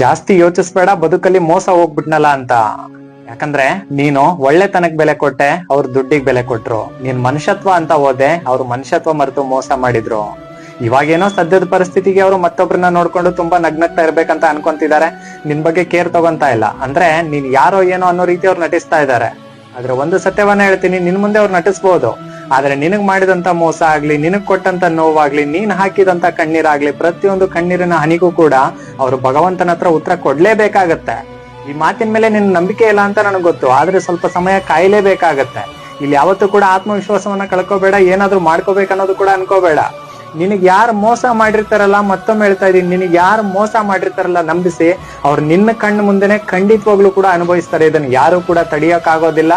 ಜಾಸ್ತಿ ಯೋಚಿಸ್ಬೇಡ, ಬದುಕಲ್ಲಿ ಮೋಸ ಹೋಗ್ಬಿಟ್ನಲ್ಲ ಅಂತ. ಯಾಕಂದ್ರೆ ನೀನು ಒಳ್ಳೆತನಕ್ ಬೆಲೆ ಕೊಟ್ಟೆ, ಅವ್ರ ದುಡ್ಡಿಗೆ ಬೆಲೆ ಕೊಟ್ರು. ನೀನ್ ಮನುಷ್ಯತ್ವ ಅಂತ ಹೋದೆ, ಅವ್ರು ಮನುಷ್ಯತ್ವ ಮರೆತು ಮೋಸ ಮಾಡಿದ್ರು. ಇವಾಗೇನೋ ಸದ್ಯದ ಪರಿಸ್ಥಿತಿಗೆ ಅವರು ಮತ್ತೊಬ್ರನ್ನ ನೋಡ್ಕೊಂಡು ತುಂಬಾ ನಗ್ನಗ್ತಾ ಇರ್ಬೇಕಂತ ಅನ್ಕೊಂತಿದ್ದಾರೆ, ನಿನ್ ಬಗ್ಗೆ ಕೇರ್ ತಗೊಂತ ಇಲ್ಲ. ಅಂದ್ರೆ ನೀನ್ ಯಾರೋ ಏನೋ ಅನ್ನೋ ರೀತಿ ಅವ್ರು ನಟಿಸ್ತಾ ಇದ್ದಾರೆ. ಆದ್ರೆ ಒಂದು ಸತ್ಯವನ್ನ ಹೇಳ್ತೀನಿ, ನಿನ್ ಮುಂದೆ ಅವ್ರು ನಟಿಸ್ಬೋದು, ಆದ್ರೆ ನಿನಗ್ ಮಾಡಿದಂತ ಮೋಸ ಆಗ್ಲಿ, ನಿನಗ್ ಕೊಟ್ಟಂತ ನೋವಾಗ್ಲಿ, ನೀನ್ ಹಾಕಿದಂತ ಕಣ್ಣೀರಾಗ್ಲಿ, ಪ್ರತಿಯೊಂದು ಕಣ್ಣೀರಿನ ಹನಿಗೂ ಕೂಡ ಅವ್ರು ಭಗವಂತನ ಹತ್ರ ಉತ್ತರ ಕೊಡ್ಲೇಬೇಕಾಗತ್ತೆ. ಈ ಮಾತಿನ ಮೇಲೆ ನಿನ್ ನಂಬಿಕೆ ಇಲ್ಲ ಅಂತ ನನಗ್ ಗೊತ್ತು, ಆದ್ರೆ ಸ್ವಲ್ಪ ಸಮಯ ಕಾಯ್ಲೇಬೇಕಾಗತ್ತೆ. ಇಲ್ಲಿ ಯಾವತ್ತೂ ಕೂಡ ಆತ್ಮವಿಶ್ವಾಸವನ್ನ ಕಳ್ಕೋಬೇಡ, ಏನಾದ್ರೂ ಮಾಡ್ಕೋಬೇಕನ್ನೋದು ಕೂಡ ಅನ್ಕೋಬೇಡ. ನಿನಗ್ ಯಾರು ಮೋಸ ಮಾಡಿರ್ತಾರಲ್ಲ, ಮತ್ತೊಮ್ಮೆ ಹೇಳ್ತಾ ಇದೀನಿ, ನಿನಗ್ ಯಾರು ಮೋಸ ಮಾಡಿರ್ತಾರಲ್ಲ ನಂಬಿಸಿ, ಅವ್ರು ನಿನ್ನ ಕಣ್ಣು ಮುಂದೆನೆ ಖಂಡಿತವಾಗ್ಲೂ ಕೂಡ ಅನುಭವಿಸ್ತಾರೆ. ಇದನ್ನ ಯಾರು ಕೂಡ ತಡಿಯಕ್ ಆಗೋದಿಲ್ಲ.